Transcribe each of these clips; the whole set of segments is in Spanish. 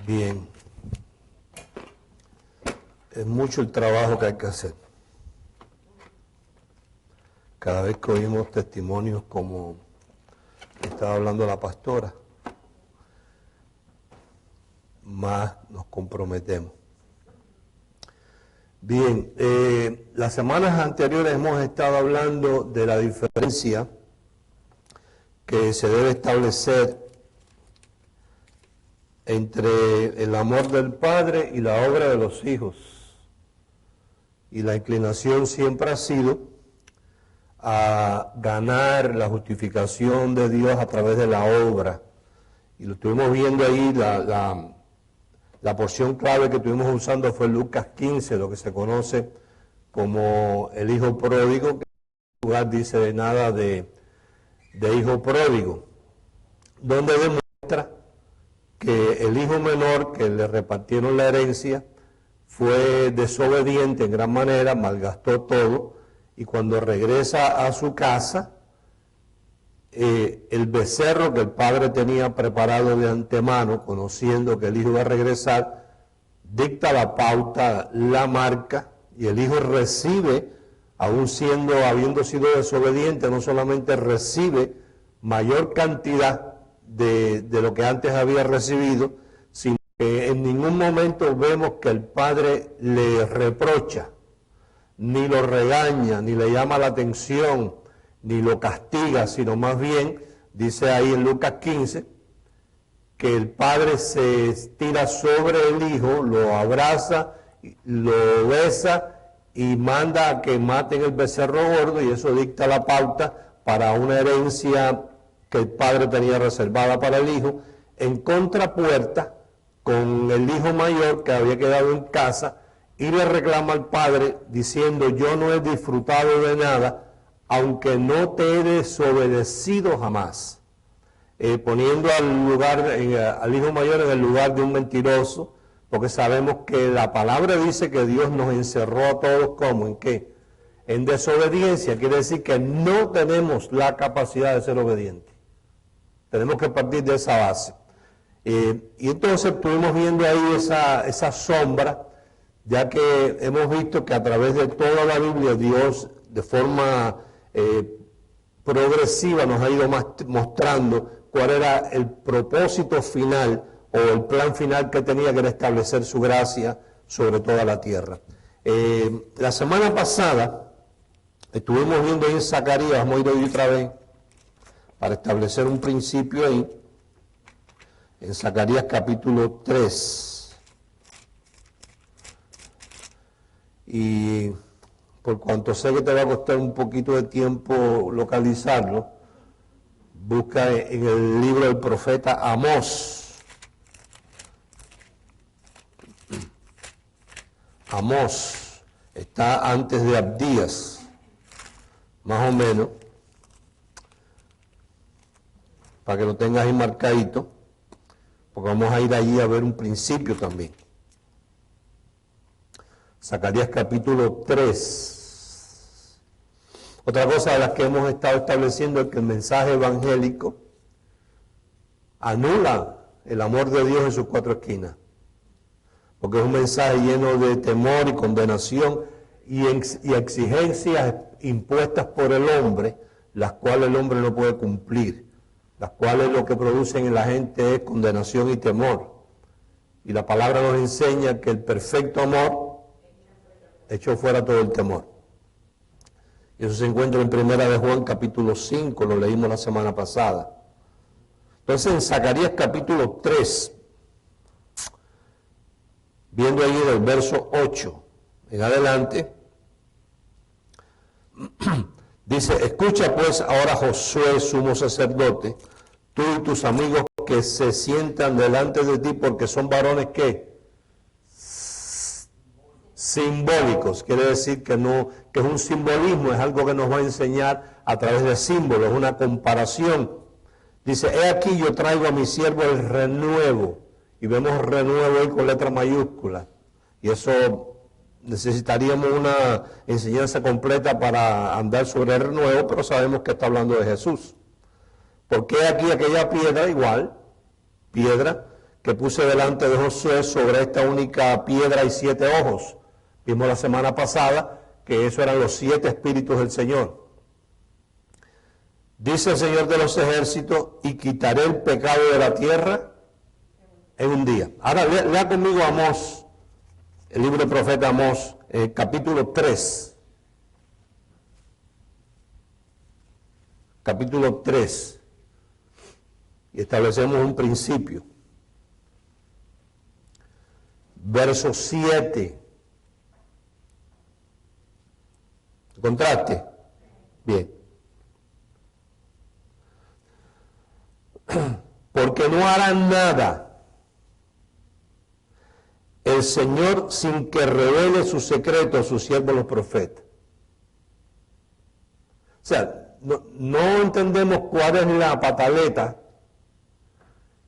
Bien. Es mucho el trabajo que hay que hacer. Cada vez que oímos testimonios como estaba hablando la pastora, más nos comprometemos. Bien, las semanas anteriores hemos estado hablando de la diferencia que se debe establecer entre el amor del Padre y la obra de los hijos. Y la inclinación siempre ha sido a ganar la justificación de Dios a través de la obra. Y lo estuvimos viendo ahí, la porción clave que estuvimos usando fue Lucas 15, lo que se conoce como el hijo pródigo, que en lugar dice de nada de hijo pródigo, donde demuestra que el hijo menor que le repartieron la herencia fue desobediente en gran manera, malgastó todo, y cuando regresa a su casa, el becerro que el padre tenía preparado de antemano, conociendo que el hijo iba a regresar, dicta la pauta, la marca, y el hijo recibe, aun habiendo sido desobediente, no solamente recibe mayor cantidad de lo que antes había recibido, sino que en ningún momento vemos que el padre le reprocha, ni lo regaña, ni le llama la atención, ni lo castiga, sino más bien, dice ahí en Lucas 15, que el padre se tira sobre el hijo, lo abraza, lo besa y manda a que maten el becerro gordo, y eso dicta la pauta para una herencia que el padre tenía reservada para el hijo, en contrapuerta con el hijo mayor que había quedado en casa, y le reclama al padre diciendo: yo no he disfrutado de nada, aunque no te he desobedecido jamás, poniendo al hijo mayor en el lugar de un mentiroso, porque sabemos que la palabra dice que Dios nos encerró a todos, ¿cómo? ¿En qué? En desobediencia. Quiere decir que no tenemos la capacidad de ser obedientes. Tenemos que partir de esa base. Y entonces estuvimos viendo ahí esa sombra, ya que hemos visto que a través de toda la Biblia Dios de forma progresiva nos ha ido mostrando cuál era el propósito final o el plan final que tenía, que era establecer su gracia sobre toda la tierra. La semana pasada estuvimos viendo ahí en Zacarías, vamos a ir hoy otra vez para establecer un principio ahí, en Zacarías capítulo 3. Y por cuanto sé que te va a costar un poquito de tiempo localizarlo, busca en el libro del profeta Amós. Amós está antes de Abdías, más o menos, para que lo tengas ahí marcadito, porque vamos a ir allí a ver un principio también. Zacarías capítulo 3. Otra cosa de las que hemos estado estableciendo es que el mensaje evangélico anula el amor de Dios en sus cuatro esquinas, porque es un mensaje lleno de temor y condenación y exigencias impuestas por el hombre, las cuales el hombre no puede cumplir, las cuales lo que producen en la gente es condenación y temor. Y la palabra nos enseña que el perfecto amor echó fuera todo el temor. Y eso se encuentra en Primera de Juan capítulo 5, lo leímos la semana pasada. Entonces en Zacarías capítulo 3, viendo ahí del verso 8 en adelante, dice: escucha pues ahora, Josué, sumo sacerdote, tú y tus amigos que se sientan delante de ti, porque son varones que simbólicos. Quiere decir que es un simbolismo, es algo que nos va a enseñar a través de símbolos, una comparación. Dice: he aquí yo traigo a mi siervo el renuevo, y vemos renuevo ahí con letra mayúscula, y eso necesitaríamos una enseñanza completa para andar sobre el renuevo, pero sabemos que está hablando de Jesús. ¿Por qué aquí aquella piedra igual? Piedra que puse delante de Josué, sobre esta única piedra y 7 ojos. Vimos la semana pasada que eso eran los 7 espíritus del Señor. Dice el Señor de los ejércitos, y quitaré el pecado de la tierra en un día. Ahora lea conmigo Amós, el libro del profeta Amós, capítulo 3. Capítulo 3. Y establecemos un principio. Verso 7. ¿Encontraste? Bien. Porque no harán nada el Señor sin que revele su secreto a sus siervos los profetas. O sea, no entendemos cuál es la pataleta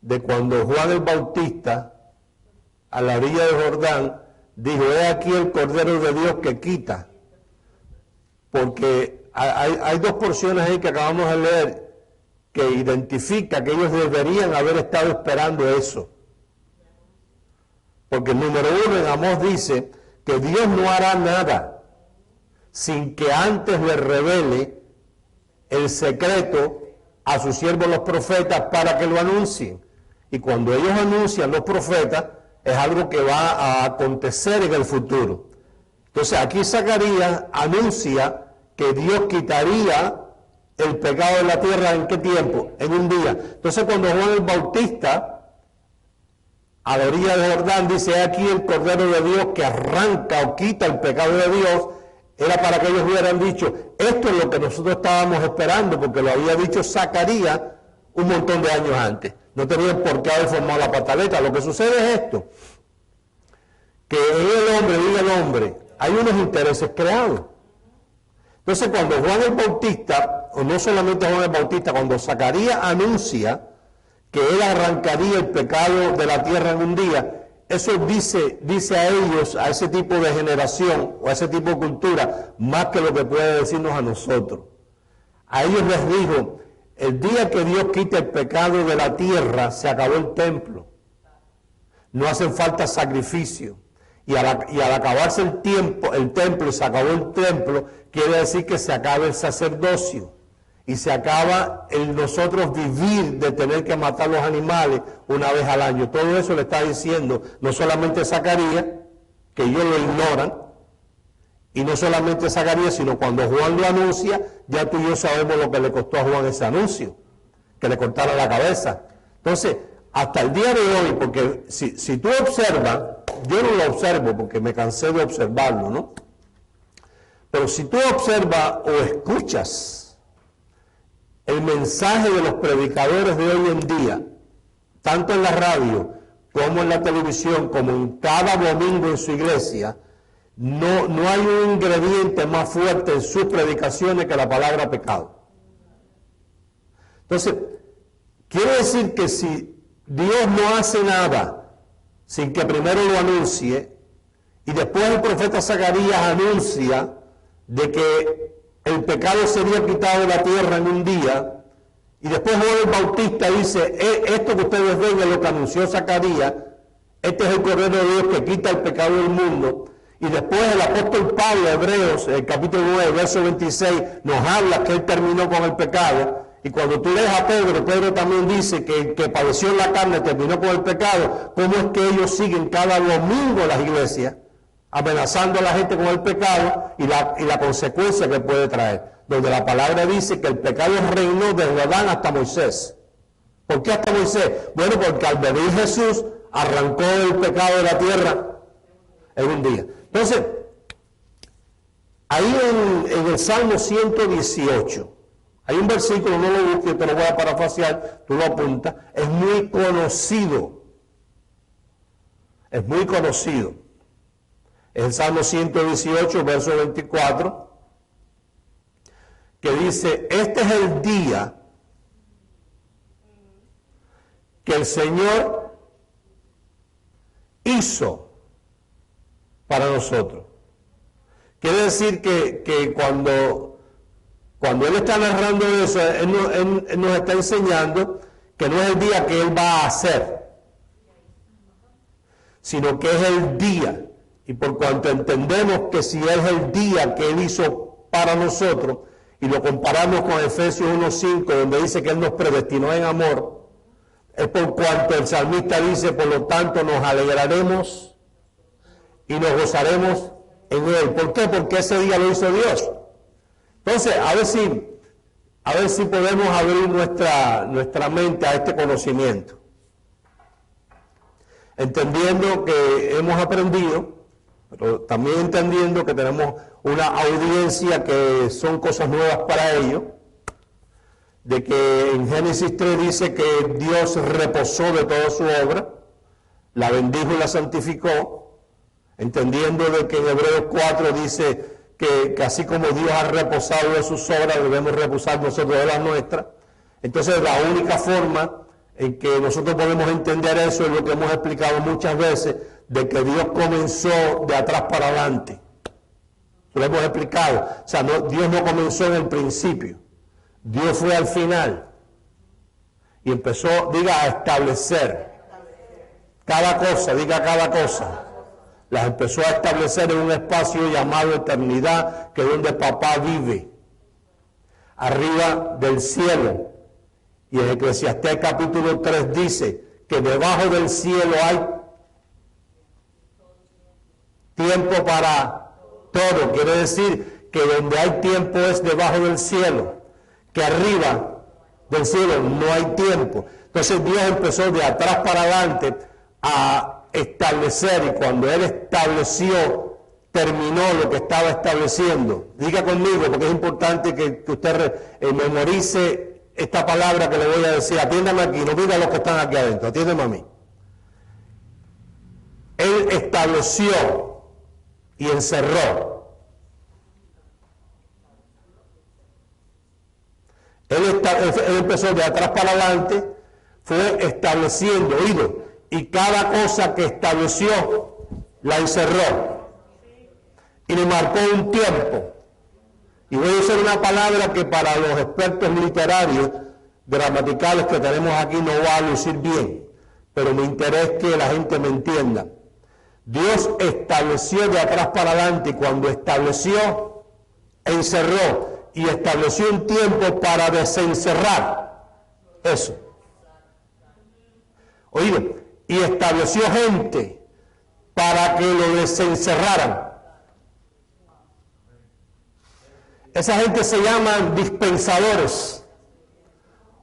de cuando Juan el Bautista, a la orilla de Jordán, dijo, he aquí el Cordero de Dios que quita. Porque hay 2 porciones ahí que acabamos de leer que identifica que ellos deberían haber estado esperando eso. Porque el número 1 en Amós dice que Dios no hará nada sin que antes le revele el secreto a sus siervos los profetas para que lo anuncien. Y cuando ellos anuncian los profetas, es algo que va a acontecer en el futuro. Entonces aquí Zacarías anuncia que Dios quitaría el pecado de la tierra, ¿en qué tiempo? En un día. Entonces cuando Juan el Bautista, a la orilla de Jordán, dice, aquí el Cordero de Dios que arranca o quita el pecado de Dios, era para que ellos hubieran dicho, esto es lo que nosotros estábamos esperando, porque lo había dicho Zacarías un montón de años antes. No tenían por qué haber formado la pataleta. Lo que sucede es esto, que en el hombre, hay unos intereses creados. Entonces cuando Juan el Bautista, o no solamente Juan el Bautista, cuando Zacarías anuncia que él arrancaría el pecado de la tierra en un día, eso dice a ellos, a ese tipo de generación, o a ese tipo de cultura, más que lo que puede decirnos a nosotros. A ellos les dijo, el día que Dios quite el pecado de la tierra, se acabó el templo. No hacen falta sacrificios. Y al acabarse el templo, y se acabó el templo, quiere decir que se acaba el sacerdocio. Y se acaba el nosotros vivir de tener que matar los animales una vez al año. Todo eso le está diciendo no solamente Zacarías, que ellos lo ignoran, y no solamente Zacarías, sino cuando Juan lo anuncia, ya tú y yo sabemos lo que le costó a Juan ese anuncio, que le cortara la cabeza. Entonces, hasta el día de hoy, porque si tú observas, yo no lo observo porque me cansé de observarlo, ¿no? Pero si tú observas o escuchas el mensaje de los predicadores de hoy en día, tanto en la radio como en la televisión, como en cada domingo en su iglesia, no hay un ingrediente más fuerte en sus predicaciones que la palabra pecado. Entonces, quiere decir que si Dios no hace nada sin que primero lo anuncie, y después el profeta Zacarías anuncia de que el pecado sería quitado de la tierra en un día, y después Juan el Bautista dice, esto que ustedes ven es lo que anunció Zacarías, este es el Cordero de Dios que quita el pecado del mundo. Y después el apóstol Pablo, Hebreos, el capítulo 9, verso 26, nos habla que él terminó con el pecado. Y cuando tú lees a Pedro, Pedro también dice que padeció en la carne, terminó con el pecado. ¿Cómo es que ellos siguen cada domingo las iglesias, amenazando a la gente con el pecado y la consecuencia que puede traer? Donde la palabra dice que el pecado reinó desde Adán hasta Moisés. ¿Por qué hasta Moisés? Bueno, porque al venir Jesús arrancó el pecado de la tierra en un día. Entonces, ahí en el Salmo 118, hay un versículo, no lo busques, te lo voy a parafrasear, tú lo apuntas, es muy conocido. Es muy conocido. Es el Salmo 118, verso 24, que dice, este es el día que el Señor hizo para nosotros. Quiere decir que cuando Él está narrando eso, Él nos está enseñando que no es el día que Él va a hacer, sino que es el día. Y por cuanto entendemos que si es el día que Él hizo para nosotros, y lo comparamos con Efesios 1:5, donde dice que Él nos predestinó en amor, es por cuanto el salmista dice, por lo tanto nos alegraremos y nos gozaremos en Él. ¿Por qué? Porque ese día lo hizo Dios. Entonces, a ver si podemos abrir nuestra mente a este conocimiento. Entendiendo que hemos aprendido, pero también entendiendo que tenemos una audiencia que son cosas nuevas para ellos, de que en Génesis 3 dice que Dios reposó de toda su obra, la bendijo y la santificó, entendiendo de que en Hebreos 4 dice que así como Dios ha reposado de sus obras, debemos reposar nosotros de las nuestras. Entonces la única forma en que nosotros podemos entender eso es lo que hemos explicado muchas veces, de que Dios comenzó de atrás para adelante. Lo hemos explicado. O sea, Dios no comenzó en el principio. Dios fue al final. Y empezó, diga, a establecer. Cada cosa, diga cada cosa. Las empezó a establecer en un espacio llamado eternidad, que es donde papá vive. Arriba del cielo. Y en Eclesiastés capítulo 3 dice que debajo del cielo hay tiempo para todo. Quiere decir que donde hay tiempo es debajo del cielo, que arriba del cielo no hay tiempo. Entonces Dios empezó de atrás para adelante a establecer, y cuando Él estableció, terminó lo que estaba estableciendo. Diga conmigo, porque es importante que usted memorice esta palabra que le voy a decir. Atiéndame aquí, no diga a los que están aquí adentro, atiéndeme a mí. Él estableció y encerró. Él empezó de atrás para adelante, fue estableciendo, oído, y cada cosa que estableció la encerró y le marcó un tiempo. Y voy a usar una palabra que para los expertos literarios, gramaticales que tenemos aquí, no va a lucir bien, pero me interesa que la gente me entienda. Dios estableció de atrás para adelante, y cuando estableció, encerró, y estableció un tiempo para desencerrar eso. Oído, y estableció gente para que lo desencerraran. Esa gente se llaman dispensadores,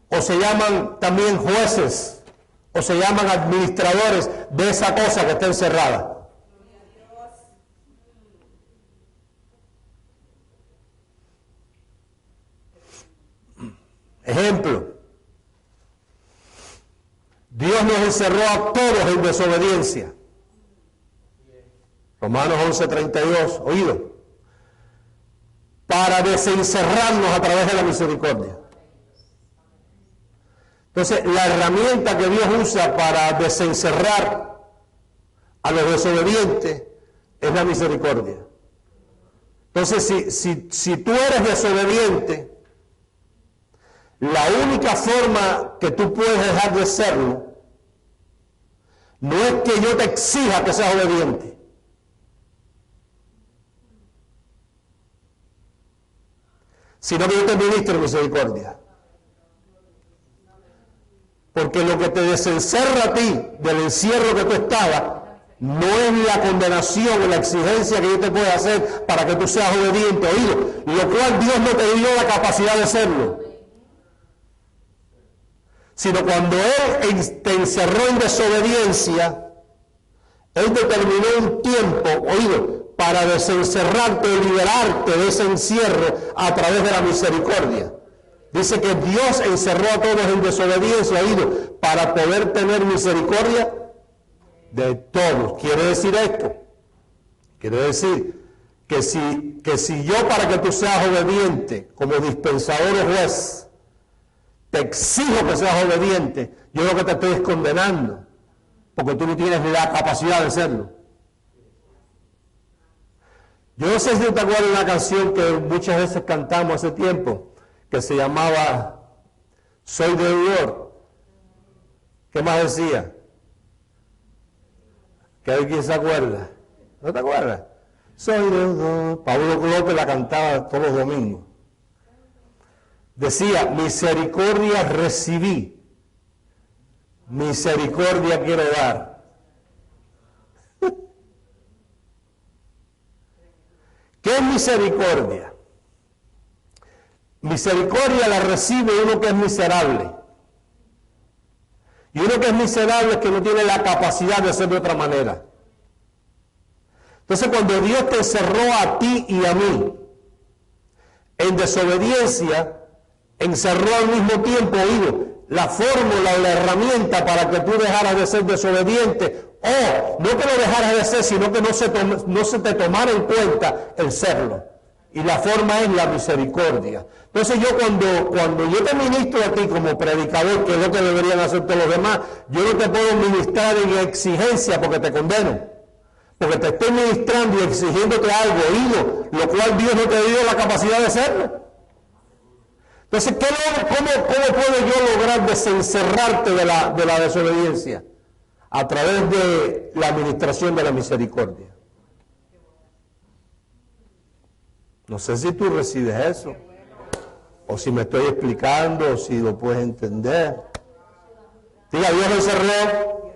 o se llaman también jueces, o se llaman administradores de esa cosa que está encerrada. Ejemplo, Dios nos encerró a todos en desobediencia. Romanos 11:32, oído, para desencerrarnos a través de la misericordia. Entonces, la herramienta que Dios usa para desencerrar a los desobedientes es la misericordia. Entonces, si tú eres desobediente, la única forma que tú puedes dejar de serlo no es que yo te exija que seas obediente, sino que yo te ministre misericordia. Porque lo que te desencerra a ti del encierro que tú estabas no es la condenación o la exigencia que yo te pueda hacer para que tú seas obediente, oído, lo cual Dios no te dio la capacidad de serlo. Sino cuando Él te encerró en desobediencia, Él determinó un tiempo, oído, para desencerrarte y liberarte de ese encierro a través de la misericordia. Dice que Dios encerró a todos en desobediencia, oído, para poder tener misericordia de todos. ¿Quiere decir esto? Quiere decir que si yo, para que tú seas obediente como dispensador o juez, te exijo que seas obediente, yo lo que te estoy es condenando, porque tú no tienes la capacidad de serlo. Yo no sé si te acuerdas de una canción que muchas veces cantamos hace tiempo, que se llamaba Soy deudor. ¿Qué más decía? ¿Que alguien se acuerda? ¿No te acuerdas? Soy deudor. Pablo López la cantaba todos los domingos. Decía, misericordia recibí, misericordia quiero dar. ¿Qué es misericordia? Misericordia la recibe uno que es miserable. Y uno que es miserable es que no tiene la capacidad de hacer de otra manera. Entonces, cuando Dios te encerró a ti y a mí en desobediencia, encerró al mismo tiempo, la fórmula o la herramienta para que tú dejaras de ser desobediente, o no que lo dejaras de ser, sino que no se te tomara en cuenta el serlo. Y la forma es la misericordia. Entonces yo cuando yo te ministro a ti como predicador, que es lo que deberían hacer todos los demás, yo no te puedo ministrar en exigencia porque te condeno. Porque te estoy ministrando y exigiéndote algo, lo cual Dios no te dio la capacidad de hacerlo. Entonces, ¿cómo puedo yo lograr desencerrarte de la desobediencia? A través de la administración de la misericordia. No sé si tú recibes eso, o si me estoy explicando, o si lo puedes entender. Diga, Dios lo encerró,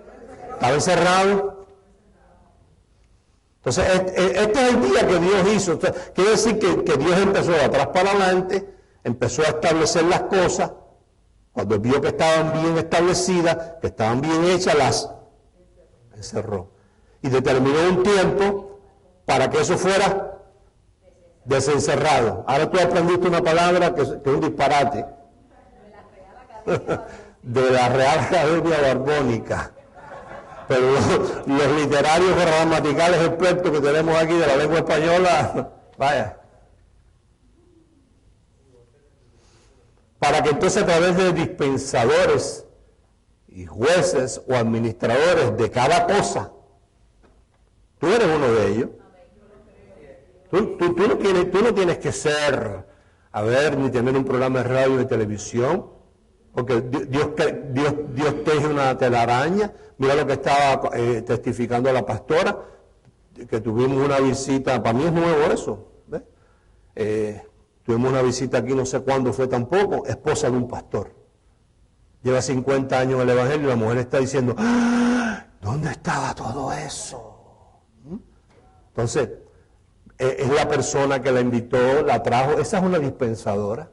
estaba encerrado. Entonces, este es el día que Dios hizo. Entonces, quiere decir que Dios empezó de atrás para adelante, empezó a establecer las cosas. Cuando vio que estaban bien establecidas, que estaban bien hechas, las encerró. Y determinó un tiempo para que eso fuera desencerrado. Ahora tú aprendiste una palabra que es un disparate. De la Real Academia Borbónica. Pero los literarios gramaticales expertos que tenemos aquí de la lengua española, vaya. Para que entonces a través de dispensadores y jueces o administradores de cada cosa, tú eres uno de ellos. Tú no tienes que ser, ni tener un programa de radio y televisión, porque Dios teje una telaraña. Mira lo que estaba testificando la pastora, que tuvimos una visita, para mí es nuevo eso, ¿ves? Tuvimos una visita aquí, no sé cuándo fue tampoco, esposa de un pastor. Lleva 50 años en el Evangelio y la mujer está diciendo, ¿dónde estaba todo eso? Entonces, es la persona que la invitó, la trajo, esa es una dispensadora.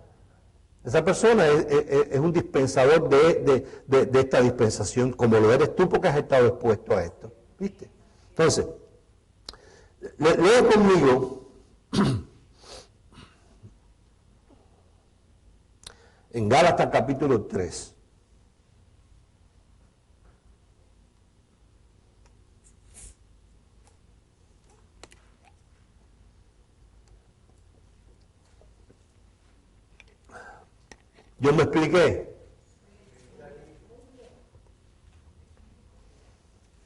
Esa persona es un dispensador de esta dispensación, como lo eres tú porque has estado expuesto a esto. ¿Viste? Entonces, leo conmigo en Gálatas capítulo 3. ¿Yo me expliqué?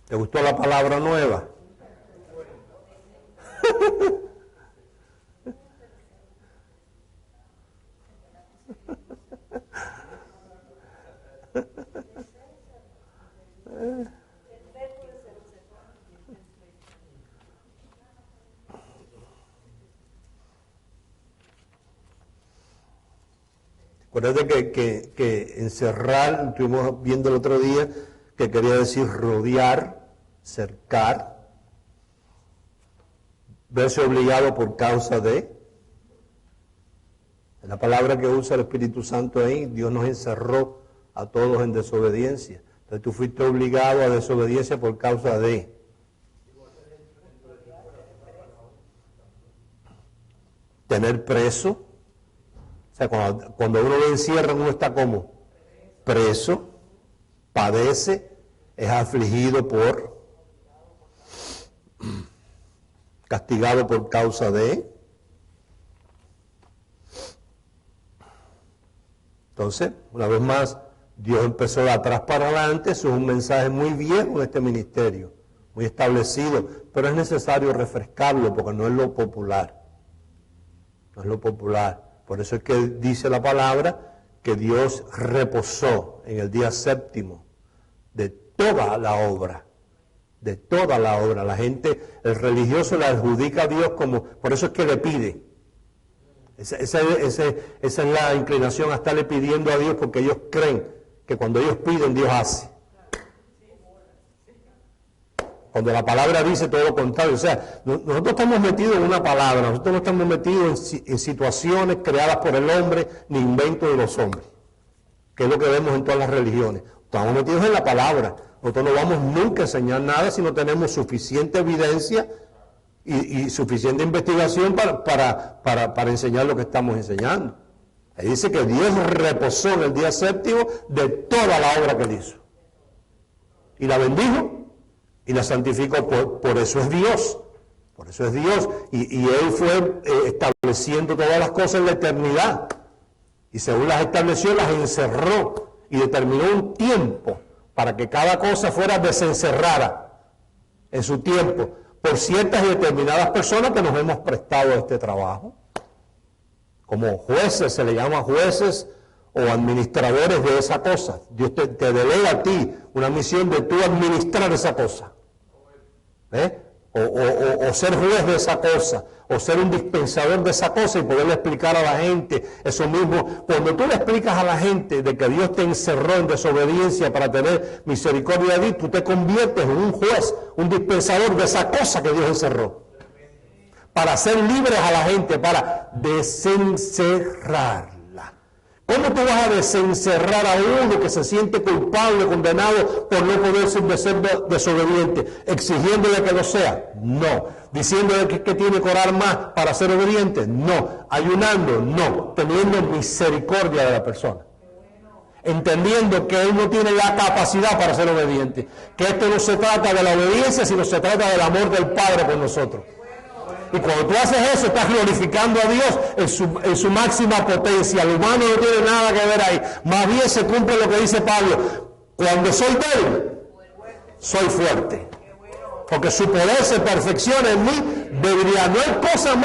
¿Te gustó la palabra nueva? Acuérdate que encerrar, estuvimos viendo el otro día, que quería decir rodear, cercar, verse obligado por causa de. La palabra que usa el Espíritu Santo ahí, Dios nos encerró a todos en desobediencia. Entonces tú fuiste obligado a desobediencia por causa de. Tener preso. O sea, cuando uno lo encierra, uno está como preso, padece, es afligido castigado por causa de. Entonces, una vez más, Dios empezó de atrás para adelante. Eso es un mensaje muy viejo en este ministerio. muy establecido, pero es necesario refrescarlo porque no es lo popular. No es lo popular. Por eso es que dice la palabra que Dios reposó en el día séptimo de toda la obra. De toda la obra. La gente, el religioso le adjudica a Dios como, por eso es que le pide. Esa es la inclinación a estarle pidiendo a Dios, porque ellos creen que cuando ellos piden, Dios hace. Cuando la palabra dice todo lo contrario. O sea, nosotros estamos metidos en una palabra, nosotros no estamos metidos en situaciones creadas por el hombre, ni inventos de los hombres, que es lo que vemos en todas las religiones. Estamos metidos en la palabra. Nosotros no vamos nunca a enseñar nada si no tenemos suficiente evidencia y suficiente investigación para enseñar lo que estamos enseñando. Ahí dice que Dios reposó en el día séptimo de toda la obra que él hizo. Y la bendijo y la santificó. Por eso es Dios. Por eso es Dios. Y él fue estableciendo todas las cosas en la eternidad. Y según las estableció, las encerró. Y determinó un tiempo para que cada cosa fuera desencerrada en su tiempo por ciertas y determinadas personas que nos hemos prestado a este trabajo. Como jueces, se le llama jueces o administradores de esa cosa. Dios te delega a ti una misión de tú administrar esa cosa. O ser juez de esa cosa, o ser un dispensador de esa cosa y poderle explicar a la gente eso mismo. Cuando tú le explicas a la gente de que Dios te encerró en desobediencia para tener misericordia de ti, tú te conviertes en un juez, un dispensador de esa cosa que Dios encerró. Para hacer libres a la gente, para desencerrarla. ¿Cómo tú vas a desencerrar a uno que se siente culpable, condenado por no poder ser desobediente? ¿Exigiéndole que lo sea? No. ¿Diciéndole que tiene que orar más para ser obediente? No. ¿Ayunando? No. Teniendo misericordia de la persona. Entendiendo que él no tiene la capacidad para ser obediente. Que esto no se trata de la obediencia, sino se trata del amor del Padre por nosotros. Y cuando tú haces eso, estás glorificando a Dios en su máxima potencia. El humano no tiene nada que ver ahí. Más bien se cumple lo que dice Pablo. Cuando soy débil, soy fuerte. Porque su poder se perfecciona en mi debilidad. No hay cosa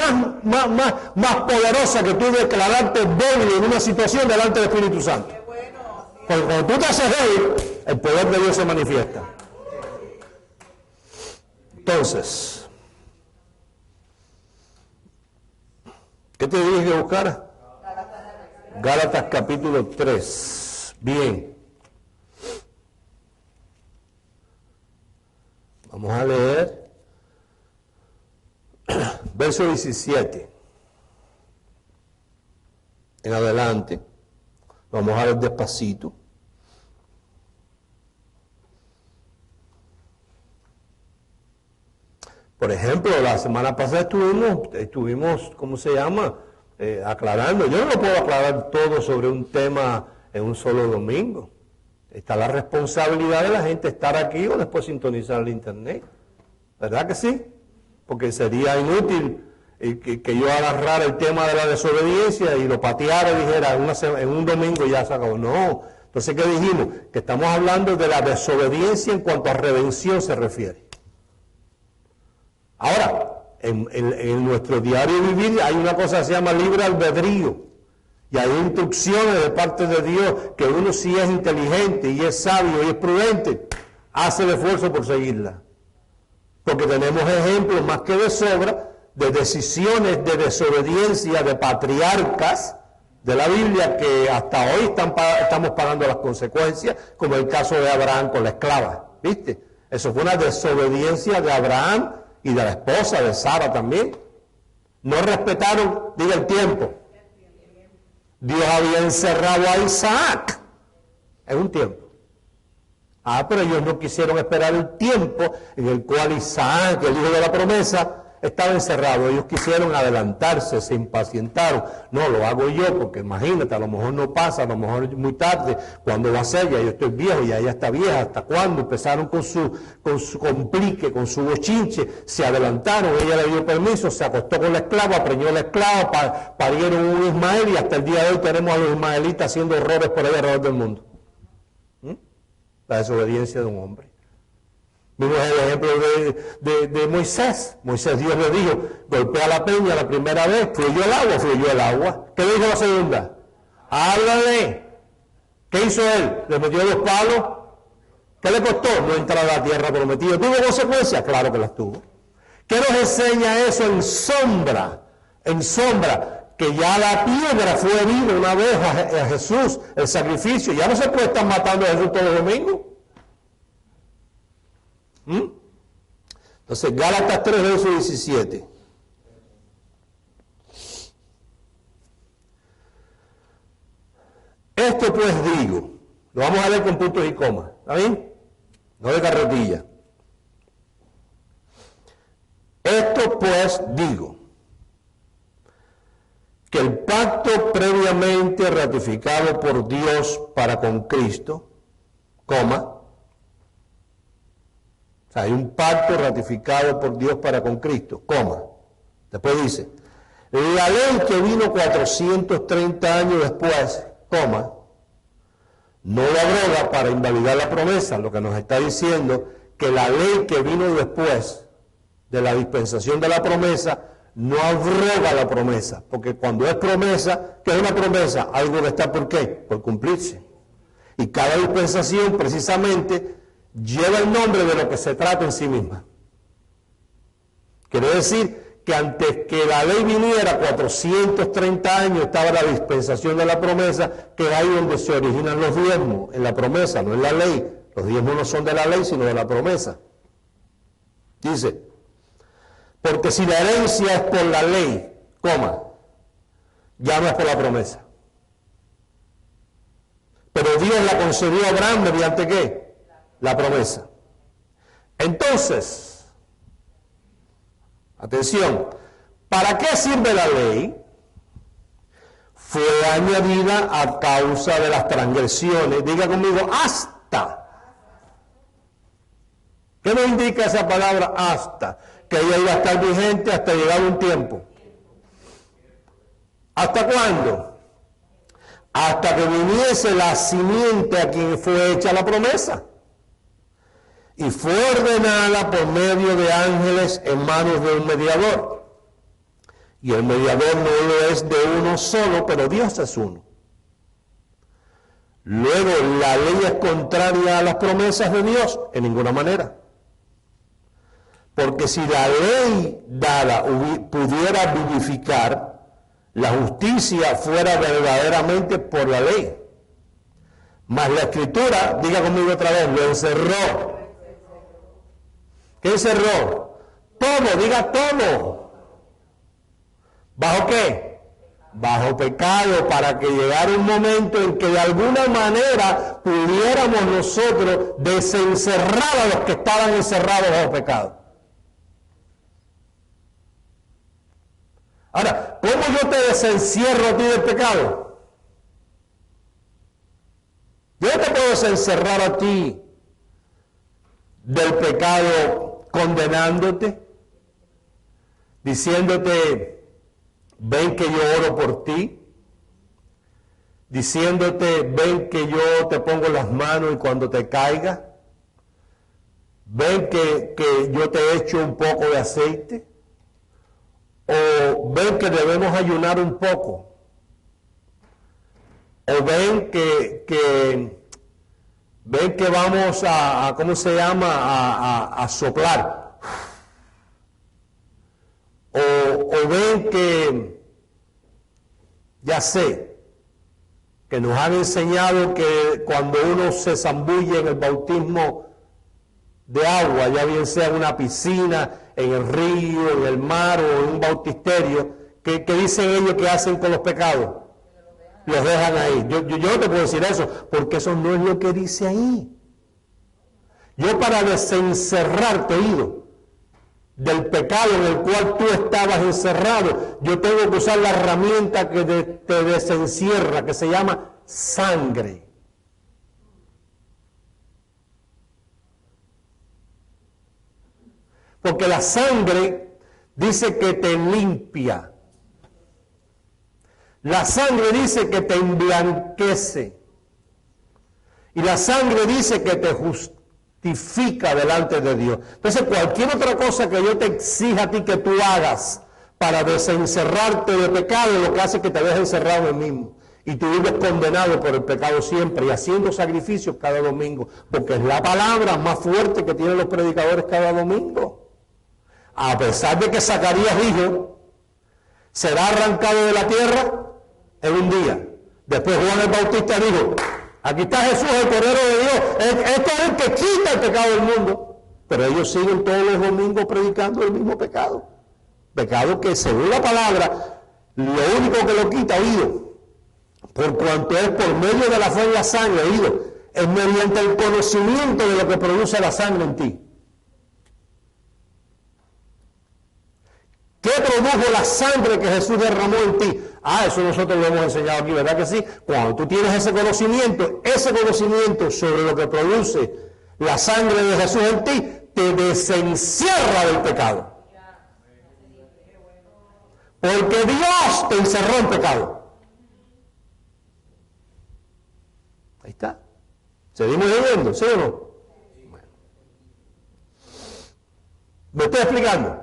más poderosa que tú declararte débil en una situación delante del Espíritu Santo. Porque cuando tú te haces débil, el poder de Dios se manifiesta. Entonces, ¿qué te dije que buscara? Gálatas capítulo 3. Bien. Vamos a leer verso 17. En adelante. Vamos a ver despacito. Por ejemplo, la semana pasada estuvimos, ¿cómo se llama? Aclarando. Yo no lo puedo aclarar todo sobre un tema en un solo domingo. Está la responsabilidad de la gente estar aquí o después sintonizar el internet. ¿Verdad que sí? Porque sería inútil que yo agarrara el tema de la desobediencia y lo pateara y dijera en un domingo ya se acabó. No. Entonces, ¿qué dijimos? Que estamos hablando de la desobediencia en cuanto a redención se refiere. Ahora, en nuestro diario vivir hay una cosa que se llama libre albedrío. Y hay instrucciones de parte de Dios que uno, si es inteligente y es sabio y es prudente, hace el esfuerzo por seguirla. Porque tenemos ejemplos más que de sobra de decisiones de desobediencia de patriarcas de la Biblia que hasta hoy estamos pagando las consecuencias, como el caso de Abraham con la esclava. ¿Viste? Eso fue una desobediencia de Abraham y de la esposa de Sara también. No respetaron, diga el tiempo. Dios había encerrado a Isaac en un tiempo. Pero ellos no quisieron esperar el tiempo en el cual Isaac, el hijo de la promesa, estaba encerrado. Ellos quisieron adelantarse, se impacientaron. No, lo hago yo, porque imagínate, a lo mejor no pasa, a lo mejor muy tarde. ¿Cuándo va a ser? Ya yo estoy viejo, ya ella está vieja. ¿Hasta cuándo? Empezaron con su complique, con su bochinche. Se adelantaron, ella le dio permiso, se acostó con la esclava, preñó a la esclava, parieron un Ismael y hasta el día de hoy tenemos a los ismaelitas haciendo horrores por ahí alrededor del mundo. La desobediencia de un hombre. Vimos el ejemplo de Moisés. Moisés, Dios le dijo, golpea la peña la primera vez, fluyó el agua. ¿Qué le dijo la segunda? Háblale. ¿Qué hizo él? ¿Le metió los palos? ¿Qué le costó? No entrar a la tierra prometida. ¿Tuvo consecuencias? Claro que las tuvo. ¿Qué nos enseña eso en sombra? En sombra, que ya la piedra fue herida una vez a Jesús, el sacrificio. Ya no se puede estar matando a Jesús todos los domingos. Entonces, Gálatas 3, verso 17. Esto pues digo, lo vamos a leer con puntos y comas, ¿está bien? No de carretilla. Esto pues digo, que el pacto previamente ratificado por Dios para con Cristo, coma, o sea, hay un pacto ratificado por Dios para con Cristo, coma. Después dice, la ley que vino 430 años después, coma, no lo abroga para invalidar la promesa, lo que nos está diciendo que la ley que vino después de la dispensación de la promesa no abroga la promesa, porque cuando es promesa, ¿qué es una promesa? Algo que está ¿por qué? Por cumplirse. Y cada dispensación precisamente lleva el nombre de lo que se trata en sí misma. Quiere decir que antes que la ley viniera, 430 años, estaba la dispensación de la promesa, que es ahí donde se originan los diezmos, en la promesa, no en la ley. Los diezmos no son de la ley, sino de la promesa. Dice, porque si la herencia es por la ley, coma, ya no es por la promesa. Pero Dios la concedió a Abraham mediante ¿qué? La promesa. Entonces, atención, ¿para qué sirve la ley? Fue añadida a causa de las transgresiones. Diga conmigo, hasta. ¿Qué nos indica esa palabra hasta? Que ella iba a estar vigente hasta llegar un tiempo. ¿Hasta cuándo? Hasta que viniese la simiente a quien fue hecha la promesa. Y fue ordenada por medio de ángeles en manos de un mediador. Y el mediador no lo es de uno solo, pero Dios es uno. Luego, ¿la ley es contraria a las promesas de Dios? En ninguna manera. Porque si la ley dada pudiera vivificar, la justicia fuera verdaderamente por la ley. Mas la Escritura, diga conmigo otra vez, lo encerró. ¿Qué encerró? Todo, diga todo. ¿Bajo qué? Bajo pecado, para que llegara un momento en que de alguna manera pudiéramos nosotros desencerrar a los que estaban encerrados bajo pecado. Ahora, ¿cómo yo te desencierro a ti del pecado? Yo te puedo desencerrar a ti del pecado condenándote, diciéndote, ven que yo oro por ti, diciéndote, ven que yo te pongo las manos y cuando te caiga, ven que yo te echo un poco de aceite, o ven que debemos ayunar un poco, o ven que vamos a ¿cómo se llama? A soplar, o ven que, ya sé, que nos han enseñado que cuando uno se zambulle en el bautismo de agua, ya bien sea en una piscina, en el río, en el mar o en un bautisterio, ¿qué dicen ellos que hacen con los pecados? Los dejan ahí. Yo no te puedo decir eso, porque eso no es lo que dice ahí. Yo para desencerrarte, oído, del pecado en el cual tú estabas encerrado, yo tengo que usar la herramienta que te desencierra, que se llama sangre. Porque la sangre dice que te limpia. La sangre dice que te emblanquece. Y la sangre dice que te justifica delante de Dios. Entonces, cualquier otra cosa que yo te exija a ti que tú hagas para desencerrarte de pecado, lo que hace es que te dejes encerrado en el mismo. Y tú vives condenado por el pecado siempre y haciendo sacrificios cada domingo, porque es la palabra más fuerte que tienen los predicadores cada domingo. A pesar de que Zacarías dijo, será arrancado de la tierra en un día. Después Juan el Bautista dijo, aquí está Jesús, el Cordero de Dios, este es el que quita el pecado del mundo. Pero ellos siguen todos los domingos predicando el mismo pecado. Pecado que según la palabra, lo único que lo quita, oído, por cuanto es por medio de la fe en la sangre, oído, es mediante el conocimiento de lo que produce la sangre en ti. ¿Qué produjo la sangre que Jesús derramó en ti? Eso nosotros lo hemos enseñado aquí, ¿verdad que sí? Cuando tú tienes ese conocimiento sobre lo que produce la sangre de Jesús en ti, te desencierra del pecado. Porque Dios te encerró en pecado. Ahí está. ¿Seguimos leyendo? ¿Sí o no? Bueno. ¿Me estoy explicando?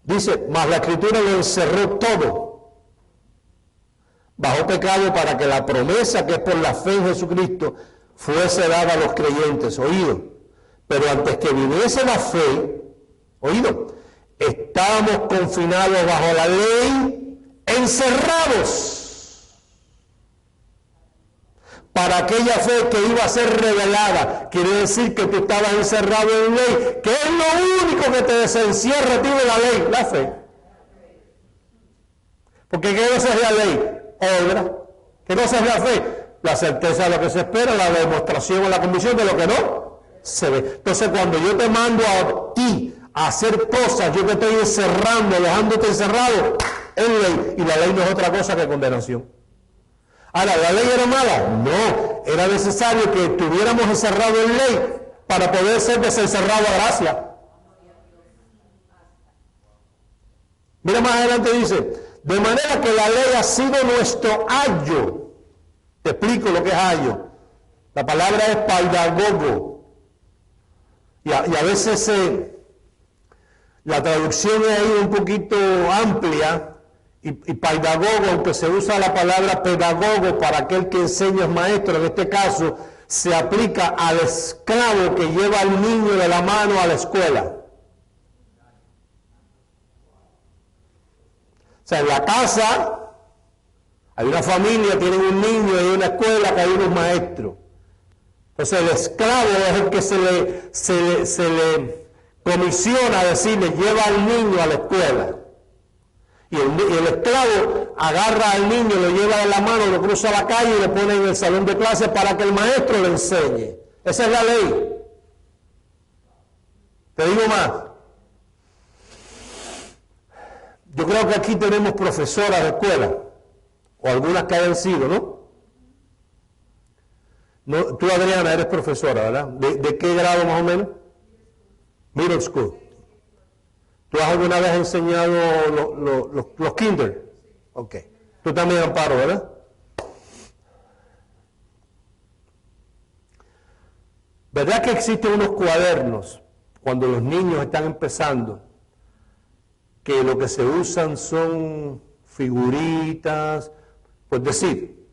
Dice, mas la Escritura lo encerró todo bajo pecado para que la promesa que es por la fe en Jesucristo fuese dada a los creyentes. Oído. Pero antes que viniese la fe, oído, estábamos confinados bajo la ley, encerrados para aquella fe que iba a ser revelada. Quiere decir que tú estabas encerrado en ley, que es lo único que te desencierra a ti de la ley, la fe. Porque ¿qué cosa es la ley? Obra. ¿Qué cosa es la fe? La certeza de lo que se espera, la demostración o la convicción de lo que no se ve. Entonces, cuando yo te mando a ti a hacer cosas, yo te estoy encerrando, dejándote encerrado en ley, y la ley no es otra cosa que condenación. Ahora, ¿la ley era mala? No, era necesario que estuviéramos encerrados en ley para poder ser desencerrados a gracia. Mira más adelante dice, de manera que la ley ha sido nuestro ayo. Te explico lo que es ayo. La palabra es paidagogo. Y a veces la traducción es ahí un poquito amplia, y paidagogo, aunque se usa la palabra pedagogo para aquel que enseña es maestro, en este caso se aplica al esclavo que lleva al niño de la mano a la escuela. O sea, en la casa hay una familia, tienen un niño, hay una escuela, que hay unos maestros. Entonces el esclavo es el que se le comisiona a decirle, lleva al niño a la escuela. Y el esclavo agarra al niño, lo lleva de la mano, lo cruza la calle y lo pone en el salón de clase para que el maestro le enseñe. Esa es la ley. Te digo más. Yo creo que aquí tenemos profesoras de escuela, o algunas que hayan sido, ¿no? No, tú, Adriana, eres profesora, ¿verdad? ¿De qué grado más o menos? Middle school. ¿Tú has alguna vez enseñado los kinder? Ok. Tú también, Amparo, ¿verdad? ¿Verdad que existen unos cuadernos cuando los niños están empezando, que lo que se usan son figuritas? Pues decir,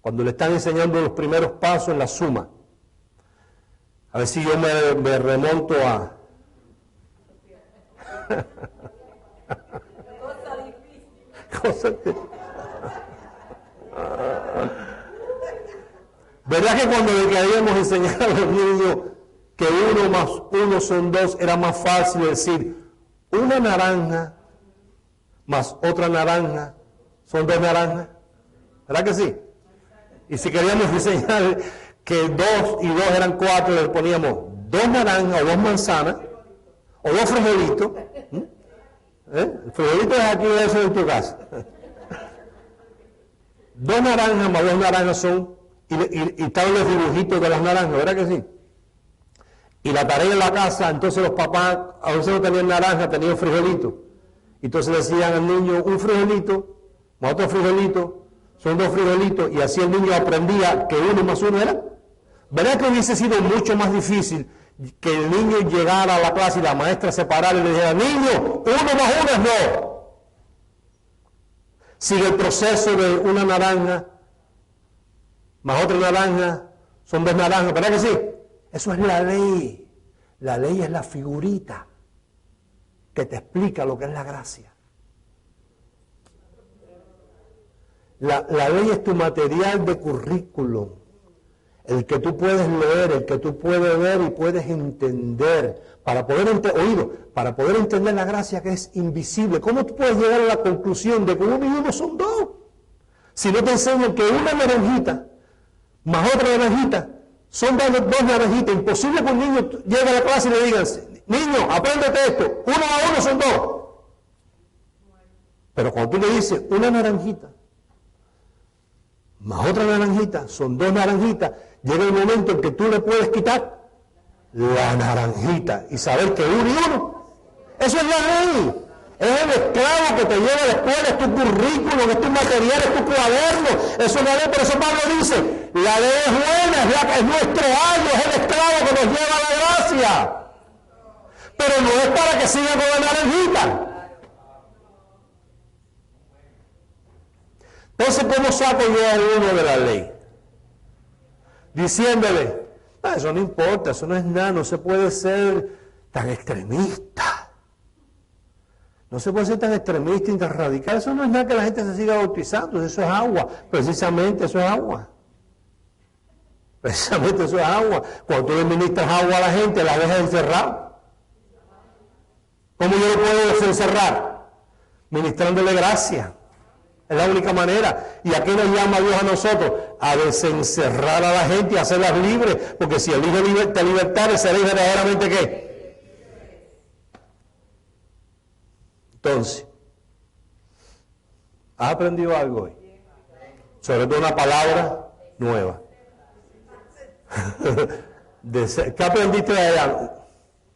cuando le están enseñando los primeros pasos en la suma. A ver si yo me remonto a... ¿Verdad que cuando le queríamos enseñar a los niños que 1 más 1 son 2, era más fácil decir una naranja más otra naranja son 2 naranjas? ¿Verdad que sí? Y si queríamos enseñar que 2 y 2 eran 4, le poníamos 2 naranjas o 2 manzanas o 2 frijolitos. El frijolito es aquí, eso en tu casa. 2 naranjas más 2 naranjas son, y estaban los dibujitos de las naranjas, ¿verdad que sí? Y la tarea en la casa, entonces los papás, a veces no tenían naranja, tenían frijolito. Entonces decían al niño, un frijolito más otro frijolito son 2 frijolitos, y así el niño aprendía que 1 más 1 era. ¿Verdad que hubiese sido mucho más difícil que el niño llegara a la clase y la maestra se parara y le dijera, niño, 1 más 1 es no? Sigue el proceso de una naranja más otra naranja, son 2 naranjas, ¿verdad que sí? Eso es la ley. La ley es la figurita que te explica lo que es la gracia. La ley es tu material de currículum, el que tú puedes leer, el que tú puedes ver y puedes entender, para poder entender la gracia que es invisible. ¿Cómo tú puedes llegar a la conclusión de que 1 y 1 son 2? Si no te enseñan que una naranjita más otra naranjita son 2 naranjitas. Imposible que un niño llegue a la clase y le digan, niño, apréndete esto, 1 más 1 son 2. Pero cuando tú le dices una naranjita más otra naranjita, son 2 naranjitas, llega el momento en que tú le puedes quitar la naranjita y saber que 1 y 1, eso es la ley. Es el esclavo que te lleva a la escuela, es tu currículum, es tu material, es tu cuaderno. Eso es la ley, por eso Pablo dice, la ley es buena, es nuestro ayo, es el esclavo que nos lleva a la gracia. Pero no es para que siga con la naranjita. Entonces, ¿cómo saco yo a uno de la ley? Diciéndole, eso no importa, eso no es nada, no se puede ser tan extremista. No se puede ser tan extremista y tan radical. Eso no es nada que la gente se siga bautizando, eso es agua. Precisamente eso es agua. Precisamente eso es agua. Cuando tú le ministras agua a la gente, la dejas encerrada. ¿Cómo yo lo puedo desencerrar? Ministrándole gracia. Es la única manera. ¿Y a qué nos llama Dios a nosotros? A desencerrar a la gente y hacerlas libres. Porque si el Hijo te libertare, seréis verdaderamente ¿qué? Entonces, ¿has aprendido algo hoy? Sobre todo una palabra nueva. ¿Qué aprendiste de allá? El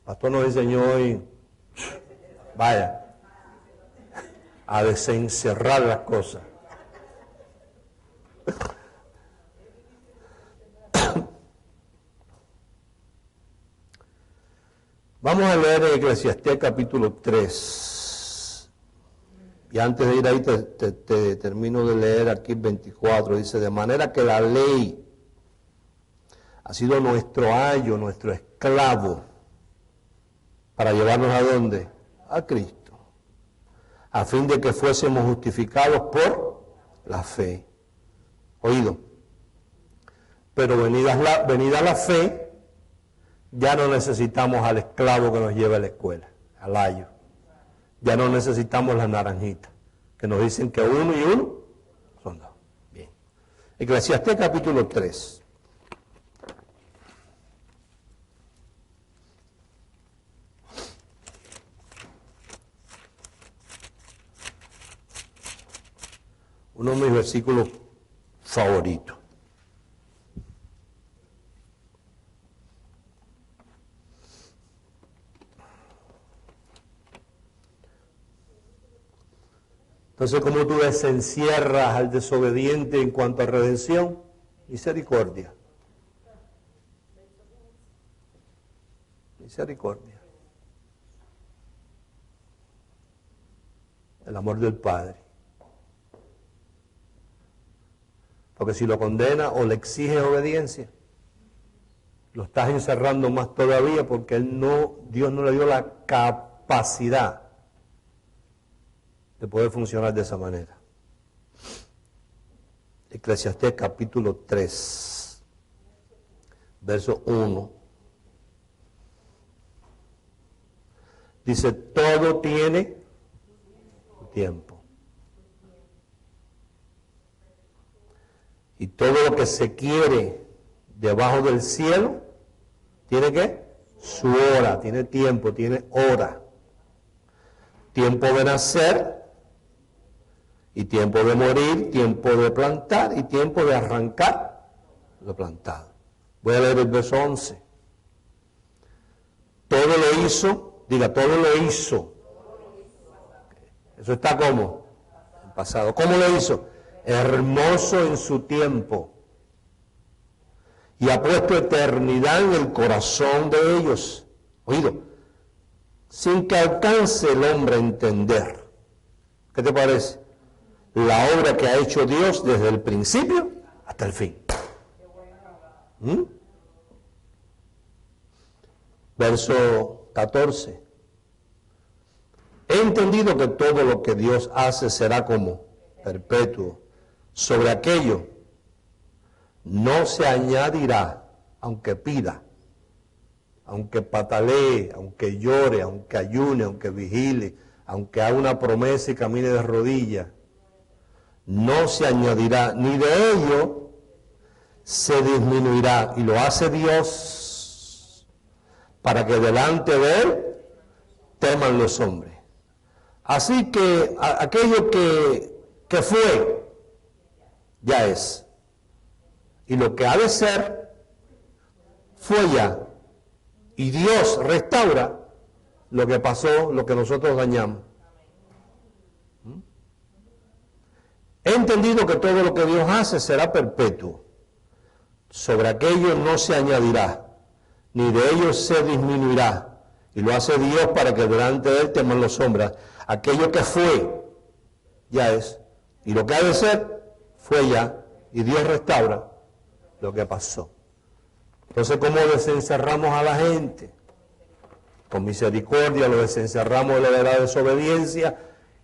pastor nos enseñó hoy, vaya, a desencerrar las cosas. Vamos a leer Eclesiastés capítulo 3. Y antes de ir ahí te termino de leer aquí 24. Dice, de manera que la ley ha sido nuestro ayo, nuestro esclavo, para llevarnos ¿a dónde? A Cristo, a fin de que fuésemos justificados por la fe. Oído. Pero venida la fe, ya no necesitamos al esclavo que nos lleve a la escuela, al ayo. Ya no necesitamos las naranjitas, que nos dicen que 1 y 1 son 2. Bien. Eclesiastés capítulo 3. Uno de mis versículos favoritos. Entonces, ¿cómo tú desencierras al desobediente en cuanto a redención? Misericordia. Misericordia. El amor del Padre. Porque si lo condena o le exige obediencia, lo estás encerrando más todavía porque Dios no le dio la capacidad de poder funcionar de esa manera. Eclesiastés capítulo 3, verso 1. Dice, todo tiene tiempo. Y todo lo que se quiere debajo del cielo, ¿tiene qué? Su hora, tiene tiempo, tiene hora. Tiempo de nacer y tiempo de morir, tiempo de plantar y tiempo de arrancar lo plantado. Voy a leer el verso 11. Todo lo hizo, diga, todo lo hizo. Eso está como en pasado. ¿Cómo lo hizo? hermoso en su tiempo, y ha puesto eternidad en el corazón de ellos. Oído, sin que alcance el hombre a entender. ¿Qué te parece? La obra que ha hecho Dios desde el principio hasta el fin. Verso 14. He entendido que todo lo que Dios hace será como perpetuo. Sobre aquello no se añadirá, aunque pida, aunque patalee, aunque llore, aunque ayune, aunque vigile, aunque haga una promesa y camine de rodillas. No se añadirá, ni de ello se disminuirá. Y lo hace Dios para que delante de Él teman los hombres. Así que aquello que fue, ya es. Y lo que ha de ser, fue ya. Y Dios restaura lo que pasó, lo que nosotros dañamos. He entendido que todo lo que Dios hace será perpetuo. Sobre aquello no se añadirá, ni de ello se disminuirá. Y lo hace Dios para que delante de Él teman los hombres. Aquello que fue, ya es. Y lo que ha de ser, fue ya. Y Dios restaura lo que pasó. Entonces, ¿cómo desencerramos a la gente? Con misericordia lo desencerramos de la desobediencia.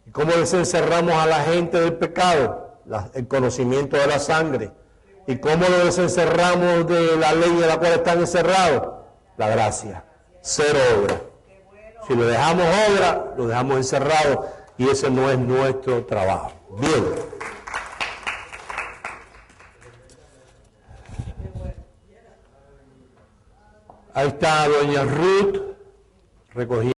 ¿Y cómo desencerramos a la gente del pecado? El conocimiento de la sangre. ¿Y cómo lo desencerramos de la ley de la cual están encerrados? La gracia. Cero obra. Si lo dejamos obra, lo dejamos encerrado y ese no es nuestro trabajo. Bien. Ahí está doña Ruth recogiendo.